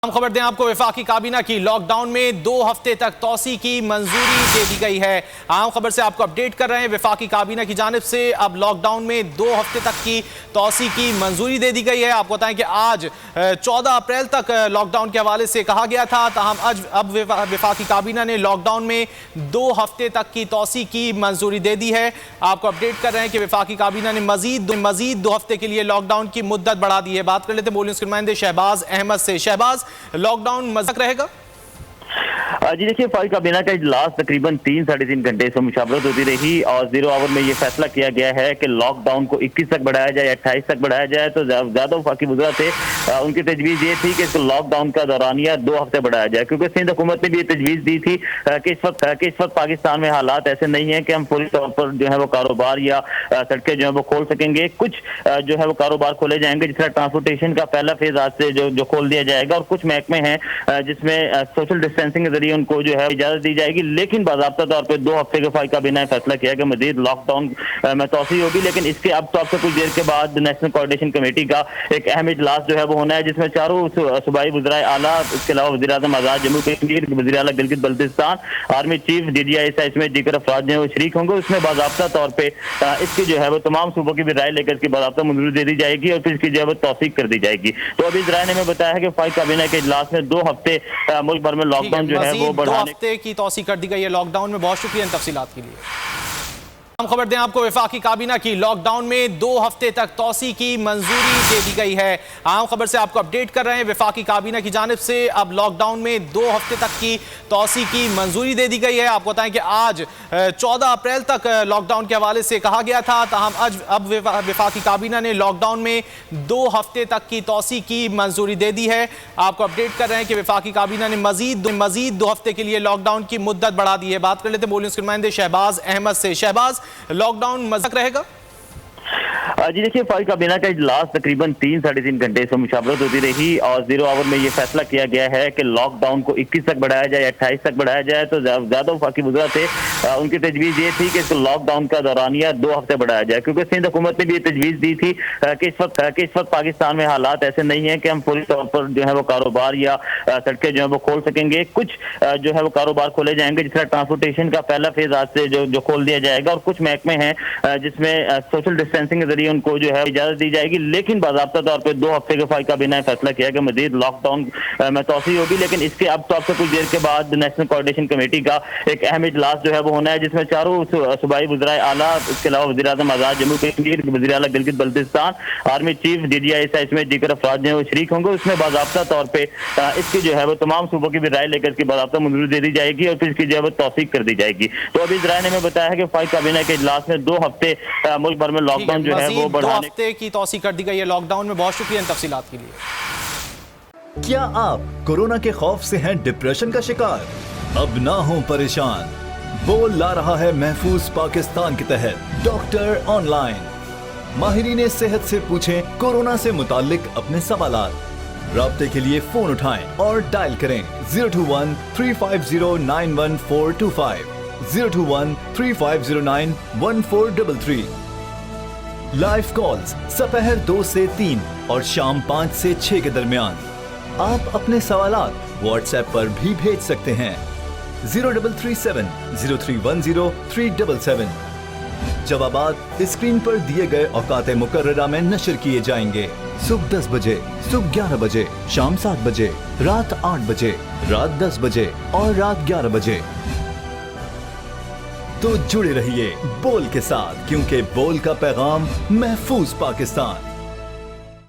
हम खबर दें आपको, वफाकी काबीना की लॉक डाउन में 2 हफ्ते तक तोसी की मंजूरी दे दी गई है। आम खबर से आपको अपडेट कर रहे हैं। वफाकी काबीना की जानिब से अब लॉकडाउन में 2 हफ्ते तक की तोसी की मंजूरी दे दी गई है। आपको बताएं कि आज 14 अप्रैल तक लॉकडाउन के हवाले से कहा गया था, ताहम अब वफाकी काबीना ने लॉकडाउन में 2 हफ्ते तक की तोसी की मंजूरी दे दी है। आपको अपडेट कर रहे हैं कि वफाकी काबीना ने मजीद 2 हफ्ते के लिए लॉकडाउन की मुद्दत बढ़ा दी है। बात कर लेते हैं बोलिंग के नुमाइंदे शहबाज अहमद से। शहबाज, लॉकडाउन मज़ाक रहेगा? जी देखिए, वफाकी काबीना का इजलास तकरीबन 3-3.5 घंटे से मुशावरत होती रही और 0 आवर में ये फैसला किया गया है कि लॉकडाउन को 21 तक बढ़ाया जाए, 28 तक बढ़ाया जाए। तो ज्यादा वफाकी वज़रा थे, उनकी तजवीज़ ये थी कि इसको लॉकडाउन का दौरानिया 2 हफ्ते बढ़ाया जाए, क्योंकि सिंध हुकूमत ने भी ये तजवीज़ दी थी कि इस वक्त पाकिस्तान में हालात ऐसे नहीं है कि हम पूरी तौर पर जो है वो कारोबार या सड़कें जो है वो खोल सकेंगे। कुछ जो है वो कारोबार खोले जाएंगे, जिस तरह ट्रांसपोर्टेशन का पहला फेज आज से जो खोल दिया जाएगा, और कुछ महकमे हैं जिसमें सोशल डिस्टेंसिंग के जरिए उनको जो है इजाजत दी जाएगी। लेकिन बाज़ाब्ता तौर पर 2 हफ्ते के वफाकी काबीना ने फैसला किया कि मजीद लॉकडाउन में तोसी होगी। लेकिन इसके अब तो आपसे कुछ देर के बाद नेशनल कोऑर्डिनेशन कमेटी का एक अहम इजलास जो है वो होना है, जिसमें चारों सूबाई वज़राए आला, इसके अलावा वज़ीर आज़म आज़ाद जम्मू कश्मीर, वज़ीर आला Gilgit Baltistan, army chief, DGI इसमें दीगर अफराद जो है वो शरीक होंगे। उसमें बाज़ाब्ता तौर पर इसकी जो है वो तमाम सूबों की भी राय लेकर इसकी बाज़ाब्ता मंजूरी दे दी जाएगी और फिर इसकी जो है वो तौसीक कर दी जाएगी। तो अभी इजराय ने हमें बताया है कि वफाकी काबीना के इजलास में 2 हफ्ते मुल्क भर में लॉकडाउन जो है वो 2 हफ्ते की तौसी कर दी गई है लॉकडाउन में। बहुत शुक्रिया इन तफसीलात के लिए। हम खबर दें आपको, वफाकी काबीना की लॉकडाउन में 2 हफ्ते तक तोसी की मंजूरी दे दी गई है। आम खबर से आपको अपडेट कर रहे हैं। वफाकी काबीना की जानिब से अब लॉकडाउन में 2 हफ्ते तक की तोसी की मंजूरी दे दी गई है। आपको बताएं कि आज 14 अप्रैल तक लॉकडाउन के हवाले से कहा गया था, ताहम अब वफाकी काबीना ने लॉकडाउन में 2 हफ्ते तक की तोसी की मंजूरी दे दी है। आपको अपडेट कर रहे हैं कि वफाकी काबीना ने मजीद 2 हफ्ते के लिए लॉकडाउन की मुद्दत बढ़ा दी है। बात कर लेते हैं बोलिंग के नुमाइंदे शहबाज अहमद से। शहबाज, लॉकडाउन मज़ाक रहेगा? जी देखिए, वफाकी काबीना का इजलास तकरीबन 3-3.5 घंटे से मुशावरत होती रही और 0 आवर में ये फैसला किया गया है कि लॉकडाउन को 21 तक बढ़ाया जाए, 28 तक बढ़ाया जाए। तो ज्यादा वफाकी वज़रा थे, उनकी तजवीज़ ये थी कि इसको लॉकडाउन का दौरानिया 2 हफ्ते बढ़ाया जाए, क्योंकि सिंध हुकूमत ने भी ये तजवीज़ दी थी कि इस वक्त पाकिस्तान में हालात ऐसे नहीं है कि हम पूरी तौर पर जो है वो कारोबार या सड़कें जो है वो खोल सकेंगे। कुछ जो है वो कारोबार खोले जाएंगे, जिस तरह ट्रांसपोर्टेशन का पहला फेज आज से जो खोल दिया जाएगा, और कुछ महकमे हैं जिसमें सोशल डिस्टेंसिंग के जरिए उनको जो है इजाजत दी जाएगी। लेकिन बाज़ाब्ता तौर पर 2 हफ्ते के वफाकी काबीना ने फैसला किया कि मजीद लॉकडाउन में तोसी होगी। लेकिन इसके अब तो आपसे कुछ देर के बाद नेशनल कोऑर्डिनेशन कमेटी का एक अहम इजलास जो है वो होना है, जिसमें चारों सूबाई वज़राए आला, इसके अलावा वज़ीर आज़म आज़ाद जम्मू कश्मीर, वज़ीर आला Gilgit Baltistan, army chief, DGI इसमें दीगर अफराद जो है वो शरीक होंगे। उसमें बाज़ाब्ता तौर पर इसकी जो है वो तमाम सूबों की भी राय लेकर इसकी बाज़ाब्ता मंजूरी दे दी जाएगी और फिर इसकी जो है वो तौसीक कर दी जाएगी। तो अभी इजराय ने हमें बताया है कि वफाकी काबीना के इजलास में 2 हफ्ते मुल्क भर में लॉकडाउन जो है वो 2 हफ्ते की तौसी कर दी गई है लॉकडाउन में। बहुत शुक्रिया इन तफसीलात के लिए। क्या आप कोरोना के खौफ से हैं डिप्रेशन का शिकार? अब ना हो परेशान, बोल ला रहा है महफूज पाकिस्तान के तहत डॉक्टर ऑनलाइन। माहिरीन सेहत से पूछें कोरोना से मुताल्लिक अपने सवालात। राब्ते के लिए फोन उठाएं और डायल करें 021 350 91425, 021 3509 1433। लाइव कॉल्स दोपहर 2 से 3 और शाम 5 से 6 के दरमियान। आप अपने सवालात व्हाट्सएप पर भी भेज सकते हैं 0337 0310 377। जवाबात स्क्रीन पर दिए गए औकात मुकर्ररा में नशर किए जाएंगे। सुबह 10 बजे, सुबह 11 बजे, शाम 7 बजे, रात 8 बजे, रात 10 बजे और रात 11 बजे। तो जुड़े रहिए बोल के साथ, क्योंकि बोल का पैगाम महफूज पाकिस्तान।